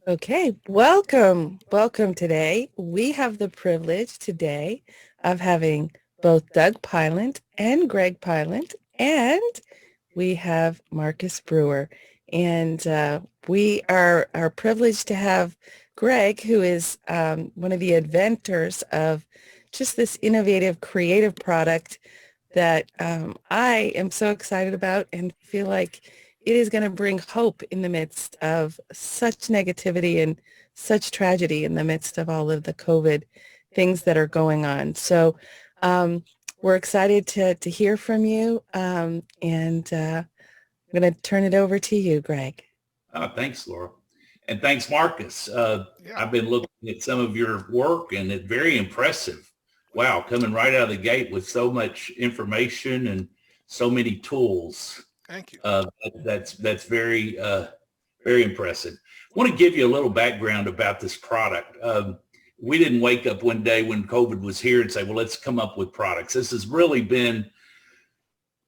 Okay, welcome today. We have the privilege today of having both Doug Pylant and Greg Pylant, and we have Marcus Brewer. And we are privileged to have Greg, who is one of the inventors of just this innovative, creative product that I am so excited about and feel like it is going to bring hope in the midst of such negativity and such tragedy in the midst of all of the COVID things that are going on. So we're excited to hear from you, and I'm going to turn it over to you, Greg. Thanks, Laura. And thanks, Marcus. Yeah. I've been looking at some of your work and it's very impressive. Wow, coming right out of the gate with so much information and so many tools. Thank you. That's very impressive. I want to give you a little background about this product. We didn't wake up one day when COVID was here and say, well, let's come up with products. This has really been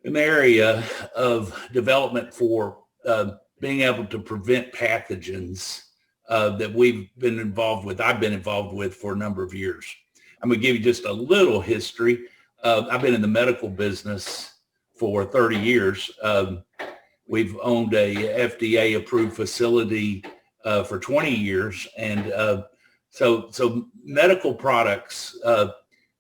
an area of development for being able to prevent pathogens that we've been involved with. I've been involved with for a number of years. I'm going to give you just a little history. I've been in the medical business for 30 years. We've owned a FDA approved facility for 20 years. And so medical products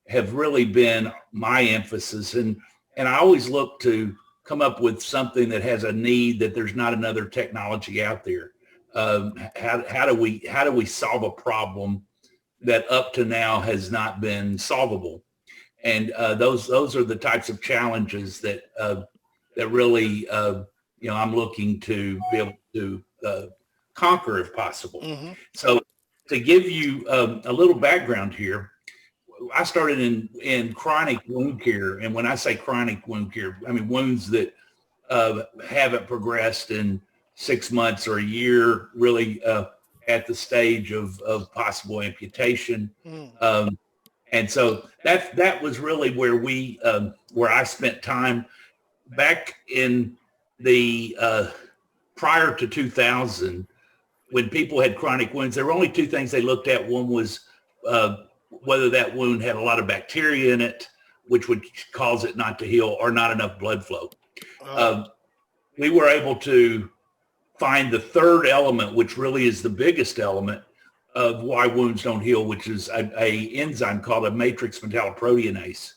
have really been my emphasis. And I always look to come up with something that has a need that there's not another technology out there. How do we solve a problem that up to now has not been solvable? And those are the types of challenges that really I'm looking to be able to conquer if possible. Mm-hmm. So to give you a little background here, I started in chronic wound care. And when I say chronic wound care, I mean wounds that haven't progressed in 6 months or a year, really at the stage of possible amputation. And so that was really where I spent time back in the prior to 2000. When people had chronic wounds, there were only two things they looked at. One was whether that wound had a lot of bacteria in it, which would cause it not to heal, or not enough blood flow. We were able to find the third element, which really is the biggest element of why wounds don't heal, which is a enzyme called a matrix metalloproteinase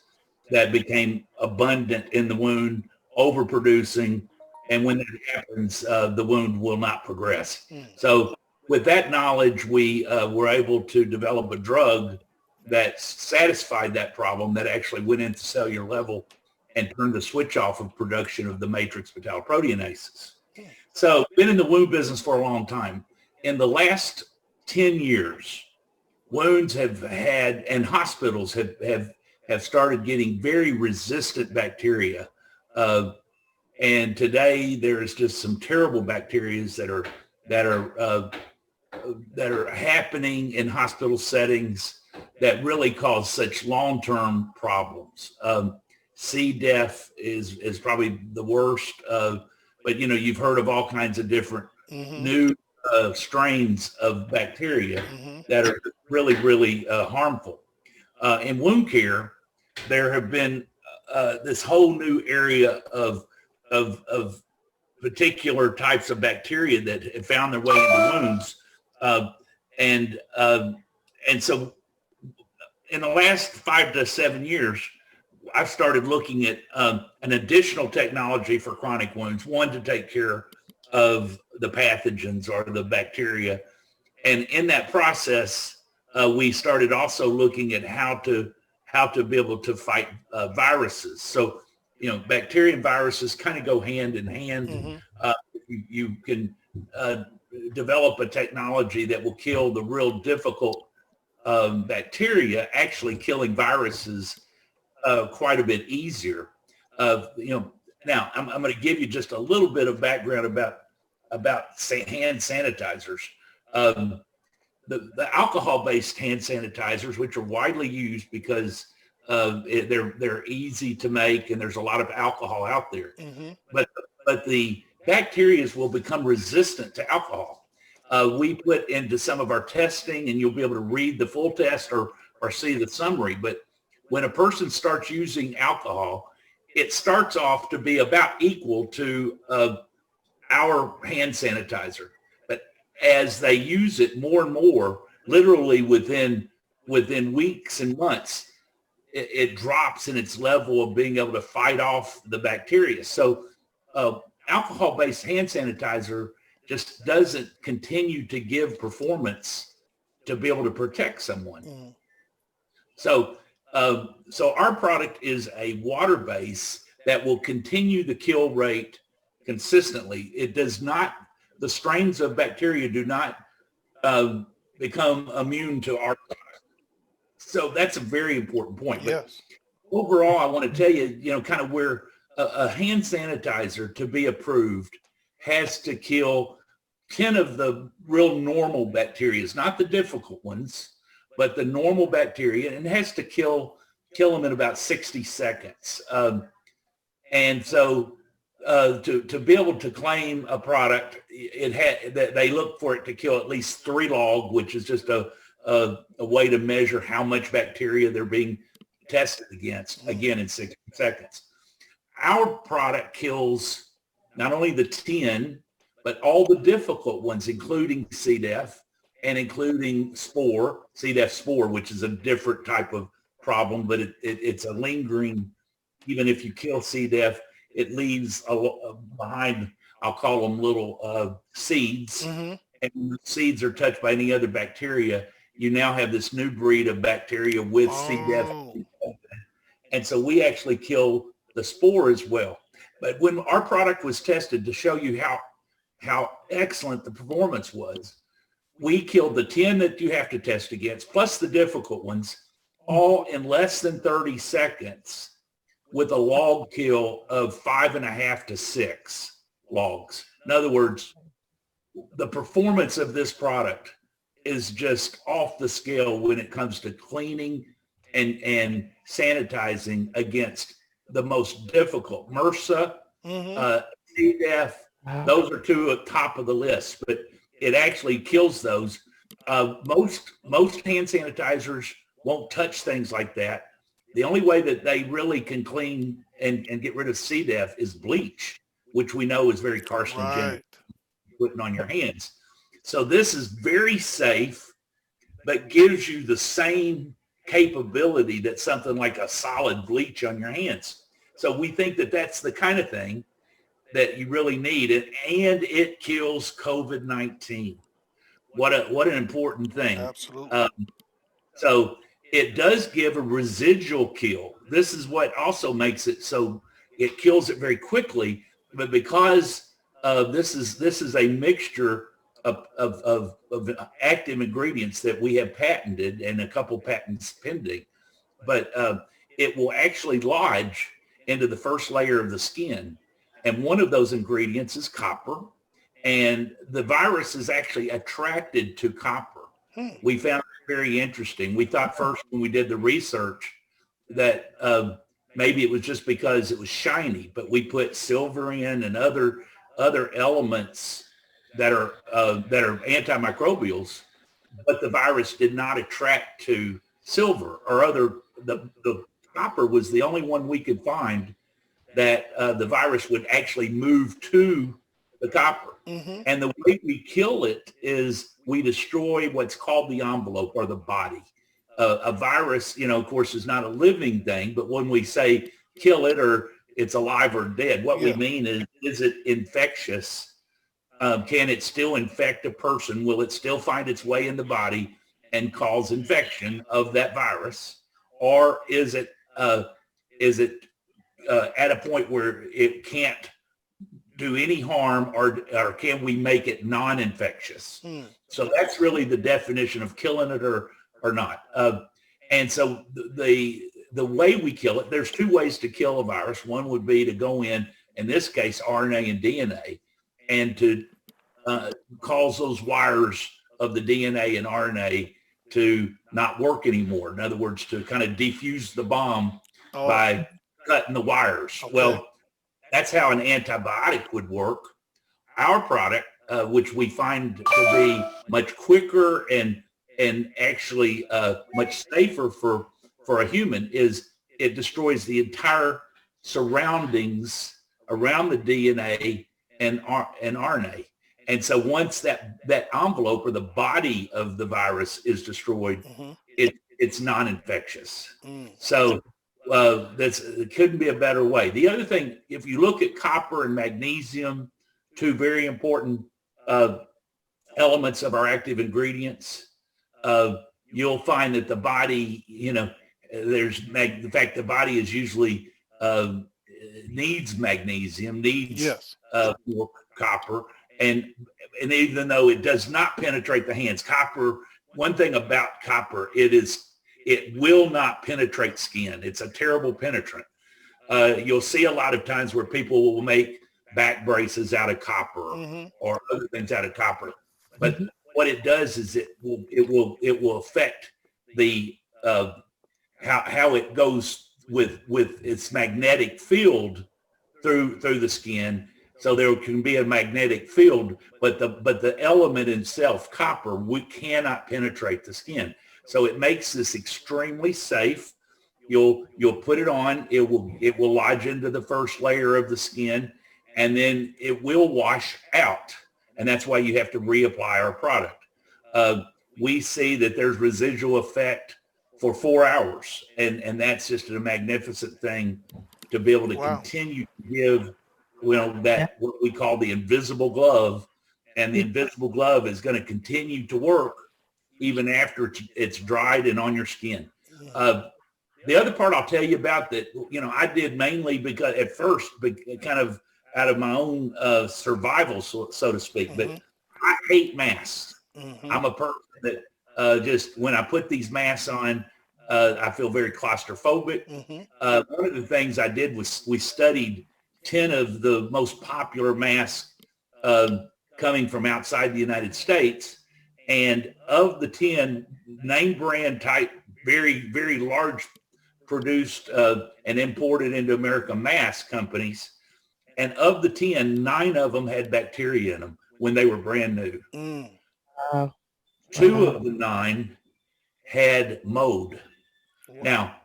that became abundant in the wound, overproducing. And when that happens, the wound will not progress. So with that knowledge, we were able to develop a drug that satisfied that problem, that actually went into cellular level and turned the switch off of production of the matrix metalloproteinases. So been in the wound business for a long time. In the last 10 years, wounds have had, and hospitals have started getting very resistant bacteria. And today there's just some terrible bacteria that are happening in hospital settings that really cause such long-term problems. C. diff is probably the worst, but you've heard of all kinds of different new strains of bacteria that are really, really harmful. In wound care, there have been this whole new area of particular types of bacteria that have found their way into wounds. And so in the last 5 to 7 years, I've started looking at an additional technology for chronic wounds, one to take care of the pathogens or the bacteria. And in that process, we started also looking at how to be able to fight viruses. So, bacteria and viruses kind of go hand in hand. You can develop a technology that will kill the real difficult bacteria, actually killing viruses quite a bit easier. Now I'm going to give you just a little bit of background about hand sanitizers. The alcohol-based hand sanitizers, which are widely used because they're easy to make and there's a lot of alcohol out there. But the bacteria will become resistant to alcohol. we put into some of our testing, and you'll be able to read the full test or see the summary. But when a person starts using alcohol, it starts off to be about equal to our hand sanitizer. But as they use it more and more, literally within weeks and months, it drops in its level of being able to fight off the bacteria. So alcohol-based hand sanitizer just doesn't continue to give performance to be able to protect someone. So our product is a water base that will continue the kill rate consistently. It does not, the strains of bacteria do not become immune to our product. So that's a very important point. But Yes. overall, I want to tell you, kind of where a hand sanitizer to be approved has to kill 10 of the real normal bacteria, not the difficult ones, but the normal bacteria, and has to kill them in about 60 seconds. And so to be able to claim a product, they look for it to kill at least 3 log, which is just a way to measure how much bacteria they're being tested against, again, in 60 seconds. Our product kills not only the 10, but all the difficult ones, including C. diff and including spore, C. diff spore, which is a different type of problem, but it's a lingering, even if you kill C. diff, it leaves behind, I'll call them little seeds. Mm-hmm. And when the seeds are touched by any other bacteria, you now have this new breed of bacteria with C. diff. And so we actually kill the spore as well. But when our product was tested to show you how excellent the performance was, we killed the 10 that you have to test against, plus the difficult ones, all in less than 30 seconds with a log kill of 5.5 to 6 logs. In other words, the performance of this product is just off the scale when it comes to cleaning and sanitizing against the most difficult. MRSA, C. diff, those are 2 at top of the list, but it actually kills those. Most hand sanitizers won't touch things like that. The only way that they really can clean and get rid of C. diff is bleach, which we know is very carcinogenic, putting on your hands. So this is very safe, but gives you the same capability that something like a solid bleach on your hands. So we think that that's the kind of thing that you really need, and it kills COVID-19. What an important thing. Absolutely. So it does give a residual kill. This is what also makes it so it kills it very quickly, but because this is a mixture of active ingredients that we have patented and a couple patents pending, but it will actually lodge into the first layer of the skin. And one of those ingredients is copper, and the virus is actually attracted to copper. We found it very interesting. We thought first when we did the research that maybe it was just because it was shiny, but we put silver in and other elements that are antimicrobials, but the virus did not attract to silver or the copper was the only one we could find that the virus would actually move to the copper. And the way we kill it is we destroy what's called the envelope or the body. A virus, of course, is not a living thing, but when we say kill it or it's alive or dead, what we mean is it infectious? Can it still infect a person? Will it still find its way in the body and cause infection of that virus? Or is it at a point where it can't do any harm, or can we make it non-infectious? So that's really the definition of killing it or not. And so the way we kill it, there's 2 ways to kill a virus. One would be to go in this case, RNA and DNA, and to cause those wires of the DNA and RNA to not work anymore. In other words, to kind of defuse the bomb by cutting the wires. Well, that's how an antibiotic would work. Our product which we find to be much quicker and actually much safer for a human, is it destroys the entire surroundings around the DNA and RNA. And so once that envelope or the body of the virus is destroyed, it's non-infectious. So it couldn't be a better way. The other thing, if you look at copper and magnesium, two very important elements of our active ingredients, you'll find that the body, the fact the body is usually needs magnesium, needs more copper, and even though it does not penetrate the hands, copper. One thing about copper, it will not penetrate skin. It's a terrible penetrant. You'll see a lot of times where people will make back braces out of copper or other things out of copper, but what it does is it will affect the how it goes with its magnetic field through the skin. So there can be a magnetic field, but the element itself, copper, we cannot penetrate the skin. So it makes this extremely safe. You'll put it on, it will lodge into the first layer of the skin, and then it will wash out. And that's why you have to reapply our product. We see that there's residual effect for 4 hours, and that's just a magnificent thing to be able to continue to give that what we call the invisible glove, and the invisible glove is going to continue to work even after it's dried and on your skin. The other part I'll tell you about that, I did mainly because at first, kind of out of my own survival, so to speak, but I hate masks. I'm a person that just when I put these masks on, I feel very claustrophobic. One of the things I did was we studied 10 of the most popular masks coming from outside the United States. And of the 10 name brand type, very, very large produced and imported into America mask companies. And of the 10, 9 of them had bacteria in them when they were brand new. 2 of the 9 had mold. Now,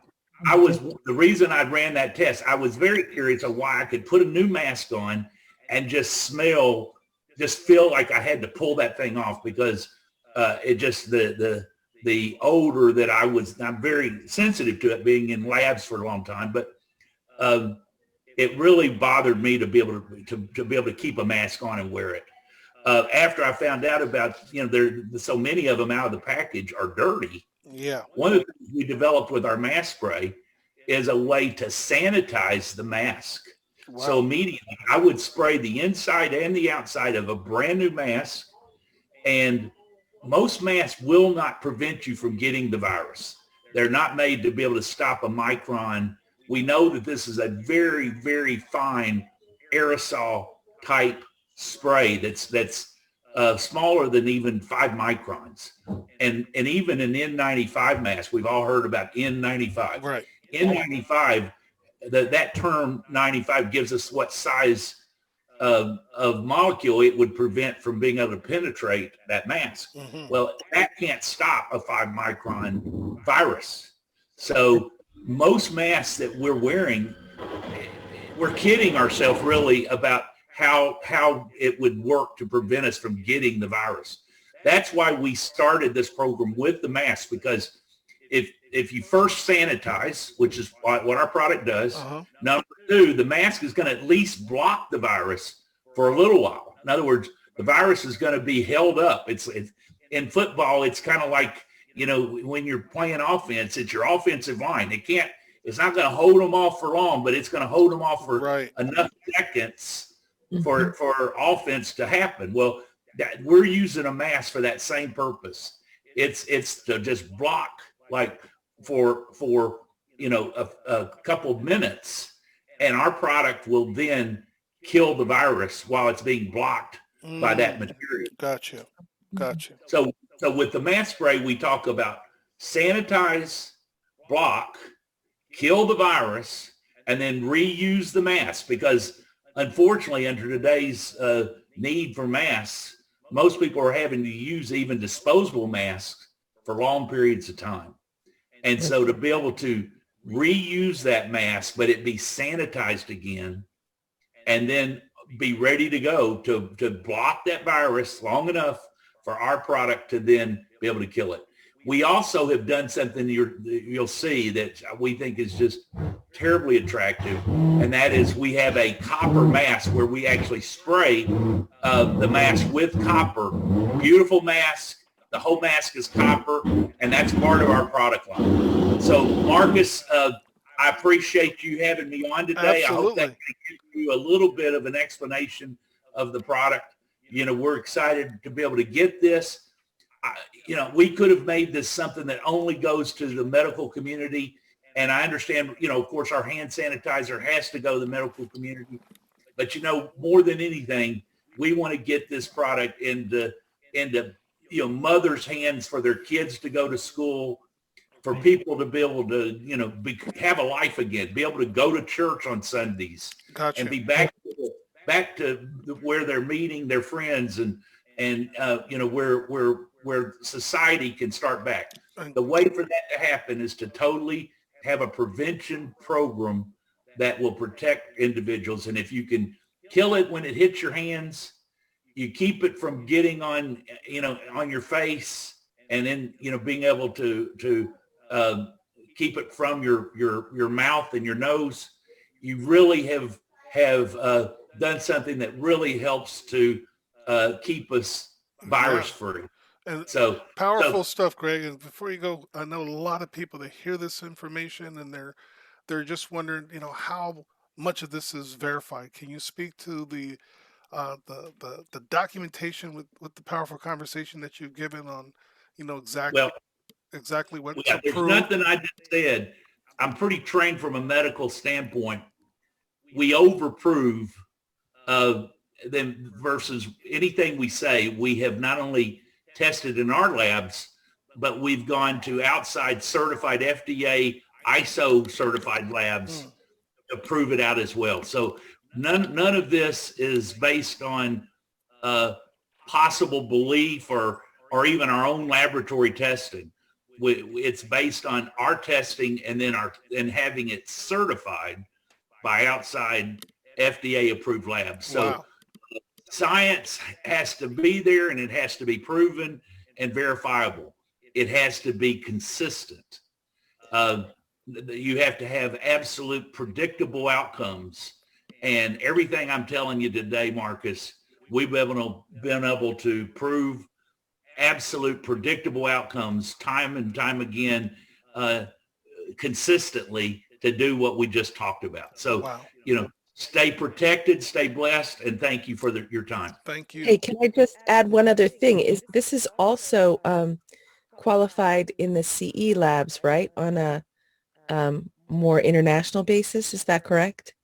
the reason I ran that test, I was very curious of why I could put a new mask on and just feel like I had to pull that thing off, because it just, the odor that I'm very sensitive to it, being in labs for a long time, but it really bothered me to be able to keep a mask on and wear it. After I found out about, so many of them out of the package are dirty. Yeah. One of the things we developed with our mask spray is a way to sanitize the mask. Wow. So immediately I would spray the inside and the outside of a brand new mask, and most masks will not prevent you from getting the virus. They're not made to be able to stop a micron. We know that this is a very, very fine aerosol type spray that's smaller than even 5 microns. And even an N95 mask, we've all heard about N95. Right. N95, that term 95 gives us what size of molecule it would prevent from being able to penetrate that mask. Well, that can't stop a 5 micron virus. So most masks that we're wearing, we're kidding ourselves really about how it would work to prevent us from getting the virus. That's why we started this program with the mask, because if you first sanitize, which is what our product does, number 2, the mask is going to at least block the virus for a little while. In other words, the virus is going to be held up. It's in football, it's kind of like, when you're playing offense, it's your offensive line. It's not going to hold them off for long, but it's going to hold them off for enough seconds for offense to happen. Well, we're using a mask for that same purpose. It's to just block, like for a couple of minutes, and our product will then kill the virus while it's being blocked by that material. Gotcha. So with the mask spray, we talk about sanitize, block, kill the virus, and then reuse the mask, because unfortunately, under today's need for masks, most people are having to use even disposable masks for long periods of time. And so to be able to reuse that mask, but it be sanitized again, and then be ready to go to block that virus long enough for our product to then be able to kill it. We also have done something you'll see that we think is just terribly attractive, and that is we have a copper mask where we actually spray the mask with copper. Beautiful mask. The whole mask is copper, and that's part of our product line. So, Marcus, I appreciate you having me on today. Absolutely. I hope that can give you a little bit of an explanation of the product. You know, we're excited to be able to get this. You know, we could have made this something that only goes to the medical community. And I understand, you know, of course, our hand sanitizer has to go to the medical community. But, you know, more than anything, we want to get this product into you know, mothers' hands for their kids to go to school, for people to be able to, you know, have a life again, be able to go to church on Sundays. Gotcha. And be back to where they're meeting their friends and you know, where society can start back. The way for that to happen is to totally have a prevention program that will protect individuals. And if you can kill it when it hits your hands, you keep it from getting on, you know, on your face, and then, you know, being able to keep it from your mouth and your nose. You really have done something that really helps to keep us virus free. And So powerful stuff, Greg. And before you go, I know a lot of people that hear this information and they're just wondering, you know, how much of this is verified. Can you speak to the documentation with the powerful conversation that you've given on, you know, exactly what's there's approved? nothing I just said. I'm pretty trained from a medical standpoint. We overprove them versus anything we say. We have not only tested in our labs, but we've gone to outside certified FDA, ISO certified labs to prove it out as well. So none of this is based on possible belief or even our own laboratory testing. It's based on our testing and then having it certified by outside FDA approved labs. So Wow. Science has to be there, and it has to be proven and verifiable. It has to be consistent. You have to have absolute predictable outcomes. And everything I'm telling you today, Marcus, we've been able to prove absolute predictable outcomes time and time again, consistently, to do what we just talked about. So, Wow. you know, stay protected, stay blessed, and thank you for your time. Thank you. Hey, can I just add one other thing? This is also qualified in the CE labs, right? On a more international basis. Is that correct?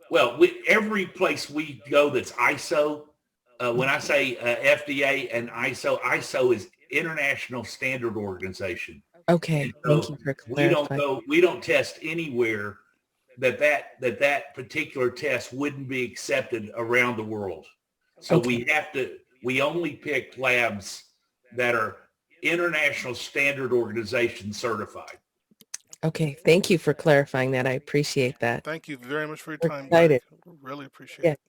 Well, every place we go that's ISO, when I say FDA and ISO is International Standard Organization. Okay, So thank you for clarifying. we don't test anywhere that particular test wouldn't be accepted around the world. So Okay. we only pick labs that are International Standard Organization certified. Okay, thank you for clarifying that. I appreciate that. Thank you very much for your We're time, excited. Greg. Really appreciate Yeah. it.